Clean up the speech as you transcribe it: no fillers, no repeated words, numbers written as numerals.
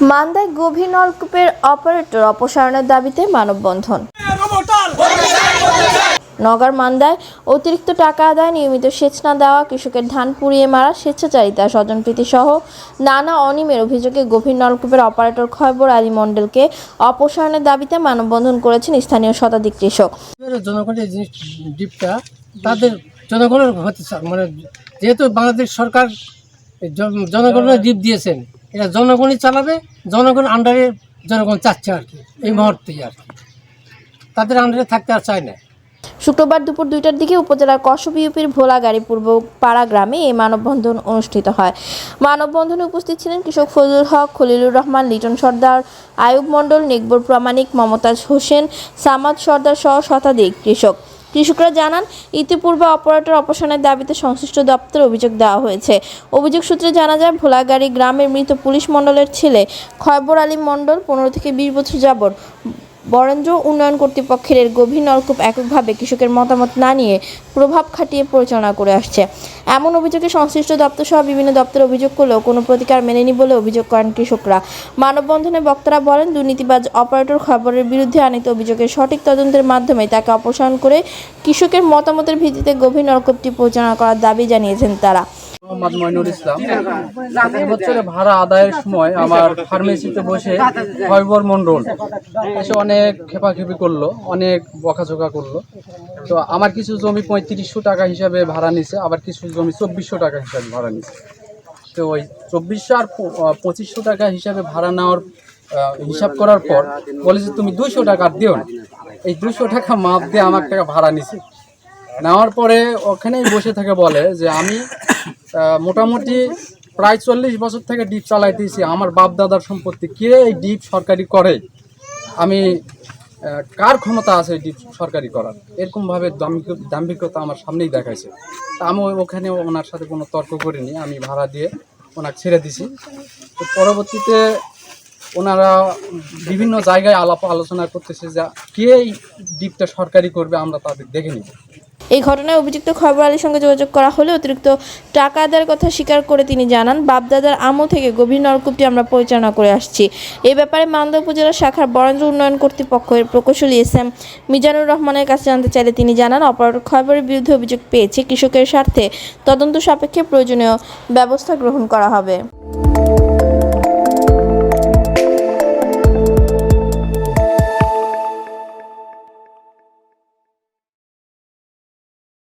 মান্দায় গভীর নলকূপের অপারেটর অপসারণের দাবিতে মানববন্ধন। নগর মান্দায় অতিরিক্ত টাকা আদায়, নিয়মিত সেচ না দেওয়া, কৃষকের ধান পুড়িয়ে মারা, স্বেচ্ছাচারিতা, স্বজনপ্রীতি সহ নানা অনিয়মের অভিযোগে গভীর নলকূপের অপারেটর খয়বর আলী মণ্ডলকে অপসারণের দাবিতে মানববন্ধন করেছেন স্থানীয় শতাধিক কৃষক। জনগণের জিনিস ডিপটা তাদের জনগণের হতে মানে যেহেতু বাংলাদেশ সরকার জনগণের ডিপ দিয়েছেন, এটা জনগণই চালাবে, জনগণ আন্ডারে জনগণ চাচ্ছে আর কি, এই মুহূর্তে আর কি তাদের আন্ডারে থাকতে আর চায় না। শুক্রবার দুপুর 2টার দিকে উপজেলার কসব ইউপির ভোলাগাড়ি পূর্ব পাড়া গ্রামে এই মানববন্ধন অনুষ্ঠিত হয়। মানববন্ধনে উপস্থিত ছিলেন কৃষক ফজলুল হক, খলিলুর রহমান, লিটন সর্দার, আয়ুব মণ্ডল, নেকবর প্রামাণিক, মমতাজ হোসেন, সামাদ সর্দার সহ শতাধিক কৃষক। কৃষকরা জানান, ইতিপূর্বে অপারেটর অপসারণের দাবিতে সংশ্লিষ্ট দপ্তরে অভিযোগ দেওয়া হয়েছে। অভিযোগ সূত্রে জানা যায়, ভোলাগাড়ি গ্রামের মৃত পুলিশ মণ্ডলের ছেলে খয়বর আলী মণ্ডল 15 থেকে 20 বছর যাবৎ বরেন্দ্র উন্নয়ন কর্তৃপক্ষের এর গভীর নলকূপ এককভাবে কৃষকের মতামত না নিয়ে প্রভাব খাটিয়ে পরিচালনা করে আসছে। এমন অভিযোগে সংশ্লিষ্ট দপ্তর সহ বিভিন্ন দপ্তরে অভিযোগ করলেও কোনো প্রতিকার মেলেনি বলে অভিযোগ করেন কৃষকরা। মানববন্ধনে বক্তারা বলেন, দুর্নীতিবাজ অপারেটর খবরের বিরুদ্ধে আনিত অভিযোগের সঠিক তদন্তের মাধ্যমে তাকে অপসারণ করে কৃষকের মতামতের ভিত্তিতে গভীর নলকূপটি পরিচালনা করার দাবি জানিয়েছেন তারা। মোহাম্মদ মইনুল ইসলাম। বছরে ভাড়া আদায়ের সময় আমার ফার্মেসিতে বসে খয়বর মণ্ডল এসে অনেক খেপাখেপি করলো, অনেক বকাঝোকা করলো। তো আমার কিছু জমি 3500 টাকা হিসাবে ভাড়া নিছে, আবার কিছু জমি 2400 টাকা হিসাবে ভাড়া নিছে। তো ওই 2400 আর 2500 টাকা হিসাবে ভাড়া নেওয়ার হিসাব করার পর বলে যে তুমি 200 টাকা দিও না। এই 200 টাকা মাপ দিয়ে আমার টাকা ভাড়া নিছে। নেওয়ার পরে ওখানেই বসে থেকে বলে যে আমি মোটামুটি প্রায় 40 বছর থেকে ডিপ চালাইতেছি, আমার বাপ দাদার সম্পত্তি, কে এই ডিপ সরকারি করে, আমি কার ক্ষমতা আছে এই ডিপ সরকারি করার, এরকমভাবে দাম্ভিকতা আমার সামনেই দেখাইছে। তা আমি ওখানে ওনার সাথে কোনো তর্ক করিনি, আমি ভাড়া দিয়ে ওনাকে ছেড়ে দিছি। তো পরবর্তীতে ওনারা বিভিন্ন জায়গায় আলাপ আলোচনা করতেছে যে কে এই ডিপটা সরকারি করবে, আমরা তাদের দেখে নিব। এই ঘটনায় অভিযুক্ত খয়বর আলীর সঙ্গে যোগাযোগ করা হলে অতিরিক্ত টাকা আদায়ের কথা স্বীকার করে তিনি জানান, বাপদাদার আমল থেকে গভীর নলকূপটি আমরা পরিচালনা করে আসছি। এই ব্যাপারে মান্দা উপজেলা শাখার বরেন্দ্র উন্নয়ন কর্তৃপক্ষের প্রকৌশলী SM মিজানুর রহমানের কাছে জানতে চাইলে তিনি জানান, অপারেটর খয়বরের বিরুদ্ধে অভিযোগ পেয়েছে, কৃষকের স্বার্থে তদন্ত সাপেক্ষে প্রয়োজনীয় ব্যবস্থা গ্রহণ করা হবে।